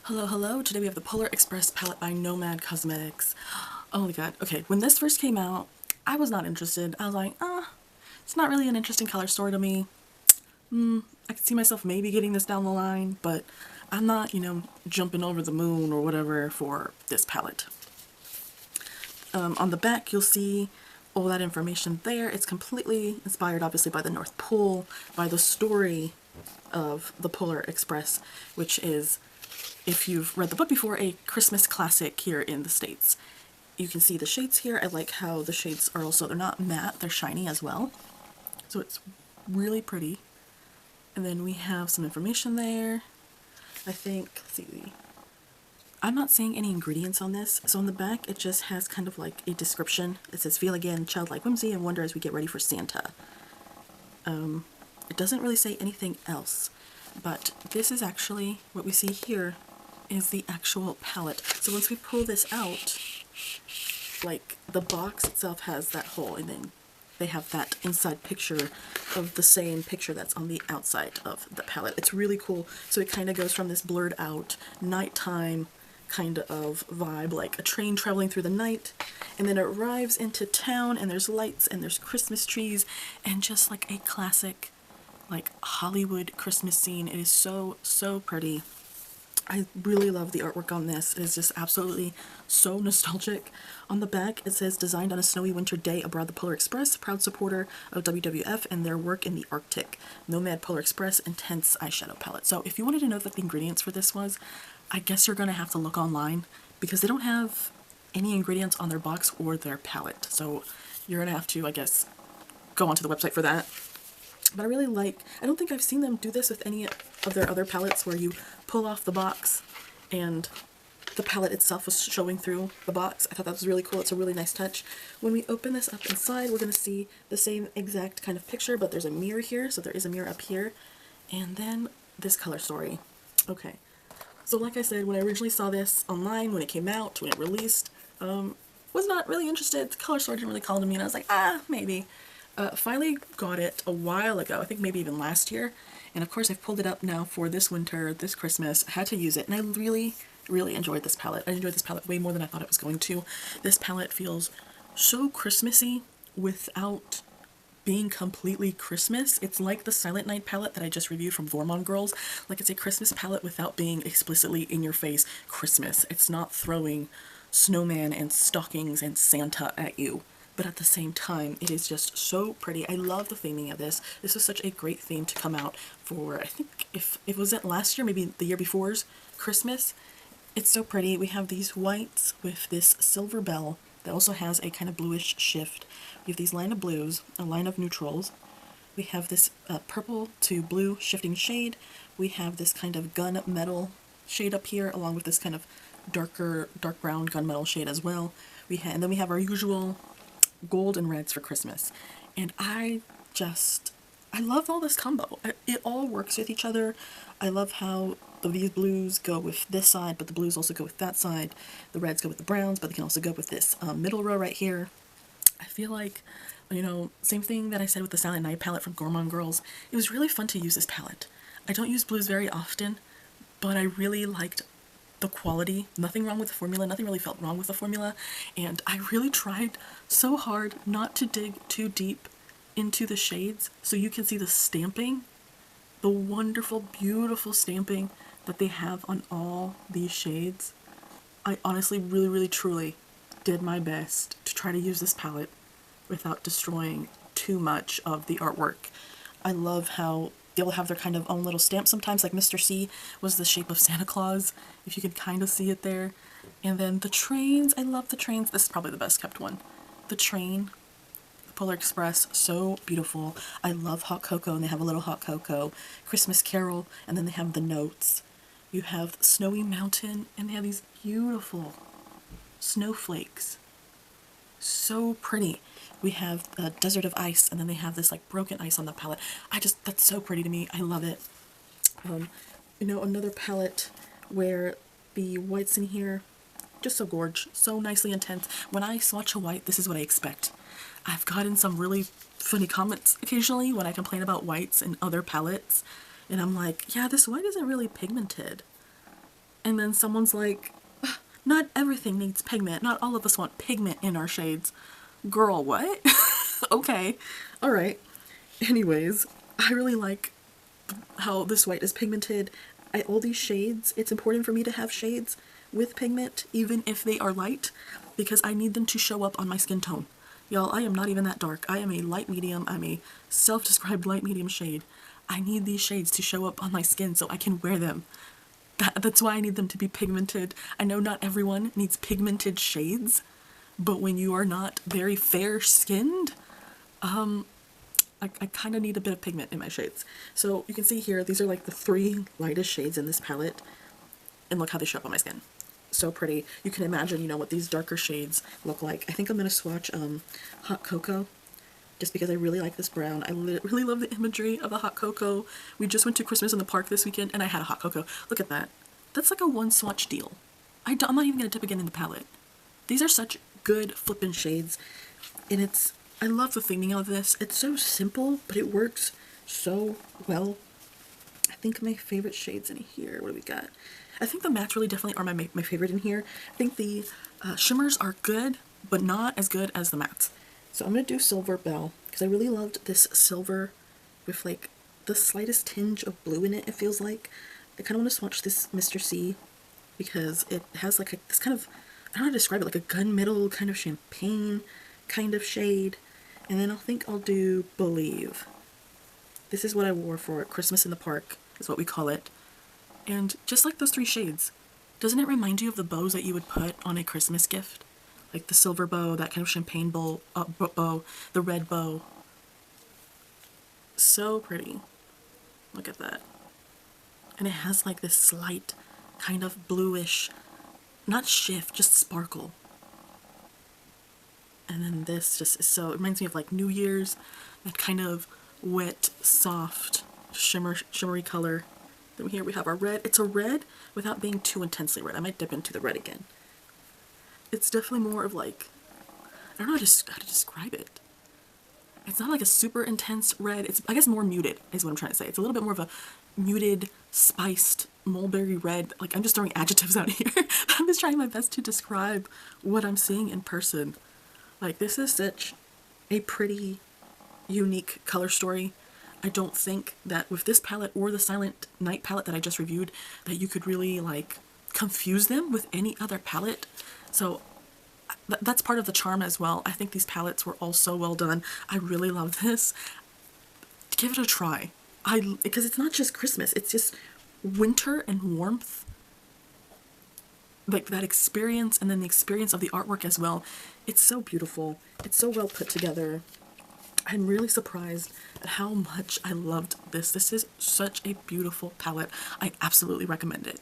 Hello, hello. Today we have the Polar Express palette by Nomad Cosmetics. Oh my god. Okay, when this first came out, I was not interested. I was like, it's not really an interesting color story to me. I could see myself maybe getting this down the line, but I'm not, jumping over the moon or whatever for this palette. On the back, you'll see all that information there. It's completely inspired, obviously, by the North Pole, by the story of the Polar Express, which is, if you've read the book before, a Christmas classic here in the States. You can see the shades here. I like how the shades are also, they're not matte, they're shiny as well. So it's really pretty. And then we have some information there. I think, let's see, I'm not seeing any ingredients on this. So on the back, it just has kind of like a description. It says, feel again, childlike whimsy and wonder as we get ready for Santa. It doesn't really say anything else, but this is actually what we see here is the actual palette. So once we pull this out, like the box itself has that hole, and then they have that inside picture of the same picture that's on the outside of the palette. It's really cool. So it kind of goes from this blurred out nighttime kind of vibe, like a train traveling through the night, and then it arrives into town and there's lights and there's Christmas trees and just like a classic like Hollywood Christmas scene. It is so pretty. I really love the artwork on this. It is just absolutely so nostalgic. On the back, it says, designed on a snowy winter day aboard the Polar Express, proud supporter of WWF and their work in the Arctic. Nomad Polar Express Intense Eyeshadow Palette. So if you wanted to know what the ingredients for this was, I guess you're going to have to look online because they don't have any ingredients on their box or their palette. So you're going to have to, I guess, go onto the website for that. But I really like, I don't think I've seen them do this with any of their other palettes where you pull off the box and the palette itself was showing through the box. I thought that was really cool. It's a really nice touch. When we open this up inside, we're going to see the same exact kind of picture, but there's a mirror here, so there is a mirror up here. And then this color story. Okay, so like I said, when I originally saw this online, when it came out, when it released, was not really interested. The color story didn't really call to me, and I was like, maybe. Finally got it a while ago, I think maybe even last year, and of course I've pulled it up now for this winter, this Christmas. I had to use it, and I really enjoyed this palette. I enjoyed this palette way more than I thought it was going to. This palette feels so Christmassy without being completely Christmas. It's like the Silent Night palette that I just reviewed from Vormon Girls. Like, it's a Christmas palette without being explicitly in your face Christmas. It's not throwing snowman and stockings and Santa at you. But at the same time, it is just so pretty. I love the theming of this. This was such a great theme to come out for, I think, if it was it last year, maybe the year before's Christmas. It's so pretty. We have these whites with this silver bell that also has a kind of bluish shift. We have these line of blues, a line of neutrals. We have this purple to blue shifting shade. We have this kind of gunmetal shade up here, along with this kind of dark brown gunmetal shade as well. And then we have our usual gold and reds for Christmas, and I love all this combo. It all works with each other. I love how these blues go with this side, but the blues also go with that side. The reds go with the browns, but they can also go with this middle row right here. I feel like, same thing that I said with the Silent Night palette from Vormon Girls. It was really fun to use this palette. I don't use blues very often, but I really liked the quality. Nothing wrong with the formula. Nothing really felt wrong with the formula. And I really tried so hard not to dig too deep into the shades so you can see the stamping, the wonderful, beautiful stamping that they have on all these shades. I honestly, really, truly did my best to try to use this palette without destroying too much of the artwork. I love how they'll have their kind of own little stamp sometimes, like Mr. C was the shape of Santa Claus, if you can kind of see it there. And then the trains, I love the trains. This is probably the best kept one. The train, the Polar Express, so beautiful. I love hot cocoa, and they have a little hot cocoa. Christmas Carol, and then they have the notes. You have Snowy Mountain, and they have these beautiful snowflakes. So pretty. We have the Desert of Ice, and then they have this like broken ice on the palette. That's so pretty to me. I love it. Another palette where the whites in here, just so gorge, so nicely intense. When I swatch a white, this is what I expect. I've gotten some really funny comments occasionally when I complain about whites in other palettes, and I'm like, yeah, this white isn't really pigmented. And then someone's like, not everything needs pigment. Not all of us want pigment in our shades. Girl, what? Okay. Alright. Anyways, I really like how this white is pigmented. All these shades, it's important for me to have shades with pigment, even if they are light, because I need them to show up on my skin tone. Y'all, I am not even that dark. I am a light medium. I'm a self-described light medium shade. I need these shades to show up on my skin so I can wear them. That's why I need them to be pigmented. I know not everyone needs pigmented shades, but when you are not very fair-skinned, I kind of need a bit of pigment in my shades. So you can see here, these are like the 3 lightest shades in this palette, and look how they show up on my skin. So pretty. You can imagine, you know, what these darker shades look like. I think I'm going to swatch Hot Cocoa, just because I really like this brown. I really love the imagery of a hot cocoa. We just went to Christmas in the park this weekend, and I had a hot cocoa. Look at that. That's like a 1 swatch deal. I'm not even going to dip again in the palette. These are such good flippin' shades, and I love the theming of this. It's so simple, but it works so well. I think my favorite shades in here, what do we got? I think the mattes really definitely are my favorite in here. I think the shimmers are good, but not as good as the mattes. So I'm going to do Silver Bell, because I really loved this silver with like the slightest tinge of blue in it, it feels like. I kind of want to swatch this Mr. C, because it has like this kind of, I don't know how to describe it, like a gunmetal kind of champagne kind of shade. And then I think I'll do Believe. This is what I wore for Christmas in the park, is what we call it. And just like those 3 shades, doesn't it remind you of the bows that you would put on a Christmas gift? Like the silver bow, that kind of champagne bow, the red bow. So pretty. Look at that. And it has like this slight kind of bluish, not shift, just sparkle. And then this just is so, it reminds me of like New Year's, that kind of wet, soft, shimmery color. Then here we have our red. It's a red without being too intensely red. I might dip into the red again. It's definitely more of like, I don't know how to describe it. It's not like a super intense red. It's, I guess, more muted is what I'm trying to say. It's a little bit more of a muted, spiced, mulberry red. Like, I'm just throwing adjectives out here. I'm just trying my best to describe what I'm seeing in person. Like, this is such a pretty, unique color story. I don't think that with this palette or the Silent Night palette that I just reviewed, that you could really, like, confuse them with any other palette. So that's part of the charm as well. I think these palettes were all so well done. I really love this. Give it a try. Because it's not just Christmas, it's just winter and warmth. Like that experience, and then the experience of the artwork as well. It's so beautiful. It's so well put together. I'm really surprised at how much I loved this. This is such a beautiful palette. I absolutely recommend it.